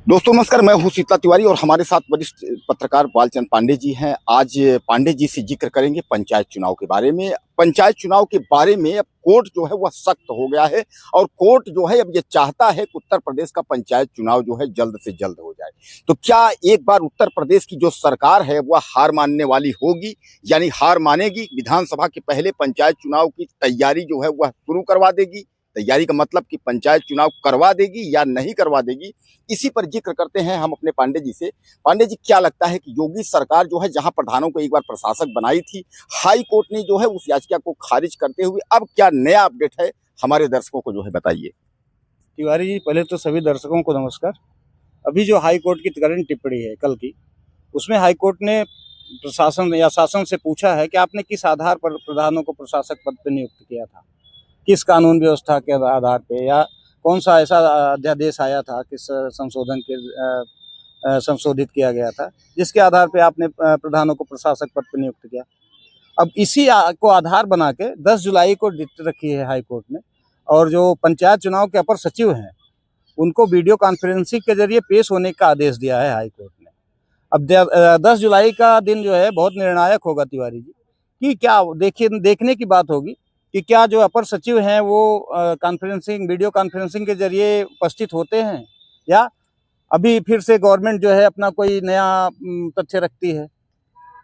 दोस्तों नमस्कार, मैं हूं शीतला तिवारी और हमारे साथ वरिष्ठ पत्रकार बालचंद पांडे जी हैं। आज पांडे जी से जिक्र करेंगे पंचायत चुनाव के बारे में। पंचायत चुनाव के बारे में अब कोर्ट जो है वह सख्त हो गया है और कोर्ट जो है अब ये चाहता है कि उत्तर प्रदेश का पंचायत चुनाव जो है जल्द से जल्द हो जाए। तो क्या एक बार उत्तर प्रदेश की जो सरकार है वह हार मानने वाली होगी, यानी हार मानेगी, विधानसभा के पहले पंचायत चुनाव की तैयारी जो है वह शुरू करवा देगी? तैयारी का मतलब कि पंचायत चुनाव करवा देगी या नहीं करवा देगी, इसी पर जिक्र करते हैं हम अपने पांडे जी से। पांडे जी, क्या लगता है कि योगी सरकार जो है जहां प्रधानों को एक बार प्रशासक बनाई थी, हाई कोर्ट ने जो है उस याचिका को खारिज करते हुए अब क्या नया अपडेट है, हमारे दर्शकों को जो है बताइए। तिवारी जी, पहले तो सभी दर्शकों को नमस्कार। अभी जो हाई कोर्ट की करंट टिप्पणी है कल की, उसमें हाई कोर्ट ने प्रशासन या शासन से पूछा है कि आपने किस आधार पर प्रधानों को प्रशासक पद पर नियुक्त किया था, किस कानून व्यवस्था के आधार पे, या कौन सा ऐसा अध्यादेश आया था, किस संशोधन के संशोधित किया गया था जिसके आधार पे आपने प्रधानों को प्रशासक पद पर नियुक्त किया। अब इसी को आधार बना के 10 जुलाई को डेट रखी है हाई कोर्ट ने, और जो पंचायत चुनाव के अपर सचिव हैं उनको वीडियो कॉन्फ्रेंसिंग के जरिए पेश होने का आदेश दिया है हाई कोर्ट ने। अब 10 जुलाई का दिन जो है बहुत निर्णायक होगा तिवारी जी, कि क्या देखने की बात होगी कि क्या जो अपर सचिव हैं वो वीडियो कॉन्फ्रेंसिंग के जरिए उपस्थित होते हैं, या अभी फिर से गवर्नमेंट जो है अपना कोई नया तथ्य रखती है।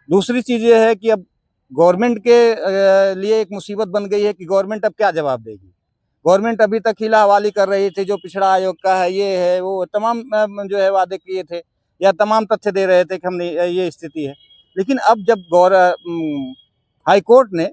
दूसरी चीज़ ये है कि अब गवर्नमेंट के लिए एक मुसीबत बन गई है कि गवर्नमेंट अब क्या जवाब देगी। गवर्नमेंट अभी तक हीला हवाली कर रही थी, जो पिछड़ा आयोग का है, ये है, वो तमाम जो है वादे किए थे या तमाम तथ्य दे रहे थे कि हमने ये स्थिति है। लेकिन अब जब हाई कोर्ट ने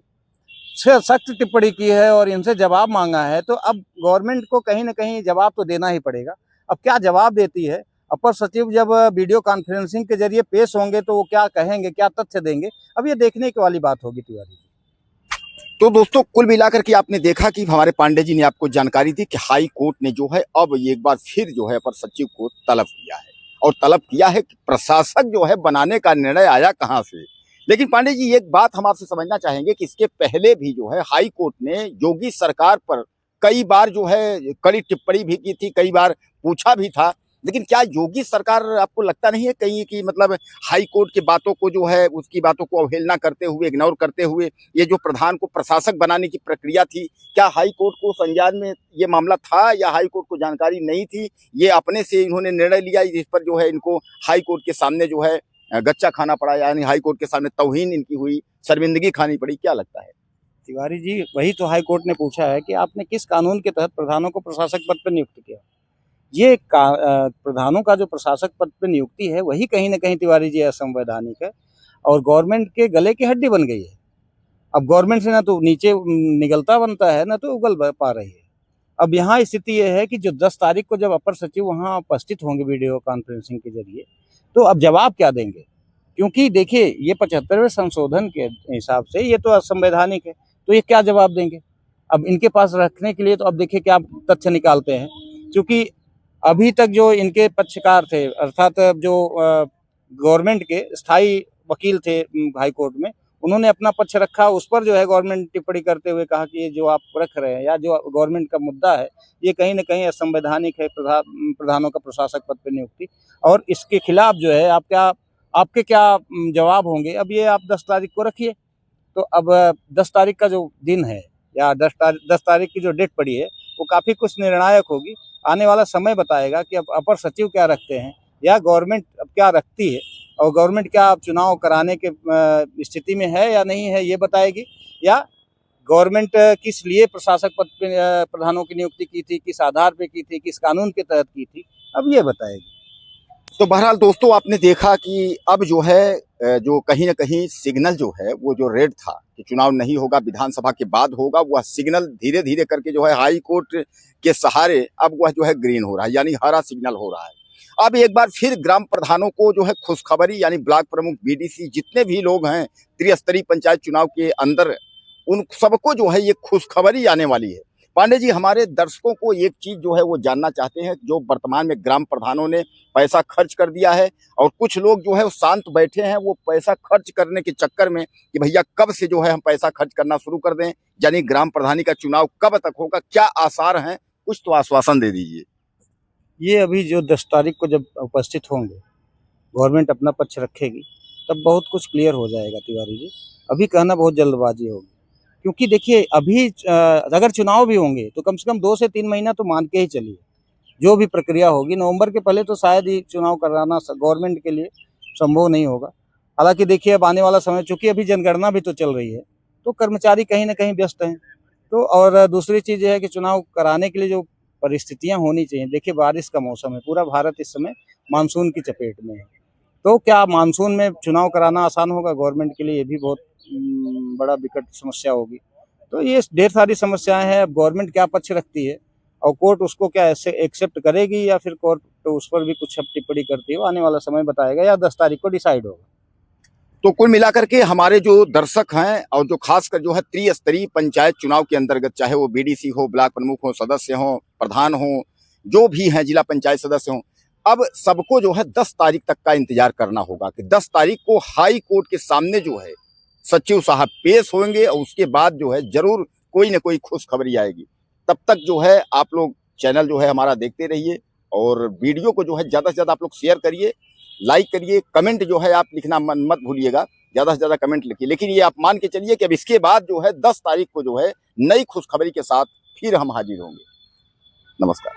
सख्त टिप्पणी की है और इनसे जवाब मांगा है, तो अब गवर्नमेंट को कहीं ना कहीं जवाब तो देना ही पड़ेगा। अब क्या जवाब देती है अपर सचिव, जब वीडियो कॉन्फ्रेंसिंग के जरिए पेश होंगे तो वो क्या कहेंगे, क्या तथ्य देंगे, अब ये देखने की वाली बात होगी तिवारी जी। तो दोस्तों कुल मिलाकर के आपने देखा कि हमारे पांडे जी ने आपको जानकारी दी कि हाई कोर्ट ने जो है अब एक बार फिर जो है अपर सचिव को तलब किया है और तलब किया है कि प्रशासक जो है बनाने का निर्णय आया कहां से। लेकिन पांडे जी, एक बात हम आपसे समझना चाहेंगे कि इसके पहले भी जो है हाई कोर्ट ने योगी सरकार पर कई बार जो है कड़ी टिप्पणी भी की थी, कई बार पूछा भी था। लेकिन क्या योगी सरकार, आपको लगता नहीं है कहीं कि मतलब हाई कोर्ट की बातों को जो है उसकी बातों को अवहेलना करते हुए, इग्नोर करते हुए ये जो प्रधान को प्रशासक बनाने की प्रक्रिया थी, क्या हाई कोर्ट को संज्ञान में ये मामला था या हाई कोर्ट को जानकारी नहीं थी? ये अपने से इन्होंने निर्णय लिया जिस पर जो है इनको हाई कोर्ट के सामने जो है गच्चा खाना पड़ा, यानी हाई कोर्ट के सामने तौहीन इनकी हुई, शर्मिंदगी खानी पड़ी, क्या लगता है? तिवारी जी, वही तो हाई कोर्ट ने पूछा है कि आपने किस कानून के तहत प्रधानों को प्रशासक पद पर नियुक्त किया। ये प्रधानों का जो प्रशासक पद पर नियुक्ति है वही कहीं ना कहीं तिवारी जी असंवैधानिक है और गवर्नमेंट के गले की हड्डी बन गई है। अब गवर्नमेंट से ना तो नीचे निगलता बनता है, ना तो उगल पा रही है। अब यहाँ स्थिति ये है कि जो 10 तारीख को जब अपर सचिव वहाँ उपस्थित होंगे वीडियो कॉन्फ्रेंसिंग के जरिए, तो अब जवाब क्या देंगे? क्योंकि देखिए, ये 75वें संशोधन के हिसाब से ये तो असंवैधानिक है, तो ये क्या जवाब देंगे? अब इनके पास रखने के लिए तो अब देखिए क्या तथ्य निकालते हैं। क्योंकि अभी तक जो इनके पक्षकार थे, अर्थात जो गवर्नमेंट के स्थायी वकील थे हाई कोर्ट में, उन्होंने अपना पक्ष रखा। उस पर जो है गवर्नमेंट टिप्पणी करते हुए कहा कि ये जो आप रख रहे हैं या जो गवर्नमेंट का मुद्दा है, ये कहीं ना कहीं असंवैधानिक है, प्रधानों का प्रशासक पद पर नियुक्ति, और इसके खिलाफ जो है आपके क्या जवाब होंगे। अब ये आप 10 तारीख को रखिए। तो अब 10 तारीख का जो दिन है या 10 तारीख की जो डेट पड़ी है, वो काफ़ी कुछ निर्णायक होगी। आने वाला समय बताएगा कि अब अपर सचिव क्या रखते हैं या गवर्नमेंट अब क्या रखती है, और गवर्नमेंट क्या चुनाव कराने के स्थिति में है या नहीं है, ये बताएगी। या गवर्नमेंट किस लिए प्रशासक पद पे प्रधानों की नियुक्ति की थी, किस आधार पे की थी, किस कानून के तहत की थी, अब ये बताएगी। तो बहरहाल दोस्तों, आपने देखा कि अब जो है जो कहीं ना कहीं सिग्नल जो है वो जो रेड था कि चुनाव नहीं होगा, विधानसभा के बाद होगा, वह सिग्नल धीरे धीरे करके जो है हाई कोर्ट के सहारे अब वह जो है ग्रीन हो रहा है, यानी हरा सिग्नल हो रहा है। अब एक बार फिर ग्राम प्रधानों को जो है खुशखबरी, यानी ब्लॉक प्रमुख, बीडीसी, जितने भी लोग हैं त्रिस्तरीय पंचायत चुनाव के अंदर, उन सबको जो है ये खुशखबरी आने वाली है। पांडे जी, हमारे दर्शकों को एक चीज जो है वो जानना चाहते हैं, जो वर्तमान में ग्राम प्रधानों ने पैसा खर्च कर दिया है और कुछ लोग जो है वो शांत बैठे हैं, वो पैसा खर्च करने के चक्कर में कि भैया कब से जो है हम पैसा खर्च करना शुरू कर दें, यानी ग्राम प्रधानी का चुनाव कब तक होगा, क्या आसार हैं, कुछ तो आश्वासन दे दीजिए। ये अभी जो 10 तारीख को जब उपस्थित होंगे, गवर्नमेंट अपना पक्ष रखेगी, तब बहुत कुछ क्लियर हो जाएगा तिवारी जी। अभी कहना बहुत जल्दबाजी होगी, क्योंकि देखिए अभी अगर चुनाव भी होंगे तो कम से कम 2 से 3 महीना तो मान के ही चलिए। जो भी प्रक्रिया होगी नवंबर के पहले तो शायद ही चुनाव कराना गवर्नमेंट के लिए संभव नहीं होगा। हालांकि देखिए अब आने वाला समय, चूंकि अभी जनगणना भी तो चल रही है, तो कर्मचारी कहीं ना कहीं व्यस्त हैं। तो और दूसरी चीज़ ये है कि चुनाव कराने के लिए जो परिस्थितियां होनी चाहिए, देखिए बारिश का मौसम है, पूरा भारत इस समय मानसून की चपेट में है। तो क्या मानसून में चुनाव कराना आसान होगा गवर्नमेंट के लिए? ये भी बहुत बड़ा विकट समस्या होगी। तो ये ढेर सारी समस्याएं हैं। अब गवर्नमेंट क्या पक्ष रखती है और कोर्ट उसको क्या ऐसे एक्सेप्ट करेगी, या फिर कोर्ट तो उस पर भी कुछ अब टिप्पणी करती है, वो आने वाला समय बताएगा, या 10 तारीख को डिसाइड होगा। तो कुल मिलाकर के हमारे जो दर्शक हैं और जो खासकर जो है त्रिस्तरीय पंचायत चुनाव के अंतर्गत, चाहे वो बीडीसी हो, ब्लॉक प्रमुख हो, सदस्य हो, प्रधान हो, जो भी हैं जिला पंचायत सदस्य हो, अब सबको जो है 10 तारीख तक का इंतजार करना होगा कि 10 तारीख को हाई कोर्ट के सामने जो है सचिव साहब पेश होंगे और उसके बाद जो है जरूर कोई ना कोई खुशखबरी आएगी। तब तक जो है आप लोग चैनल जो है हमारा देखते रहिए और वीडियो को जो है ज़्यादा से ज़्यादा आप लोग शेयर करिए, लाइक करिए, कमेंट जो है आप लिखना मत भूलिएगा, ज़्यादा से ज़्यादा कमेंट लिखिए। लेकिन ये आप मान के चलिए कि अब इसके बाद जो है 10 तारीख को जो है नई खुशखबरी के साथ फिर हम हाजिर होंगे। नमस्कार।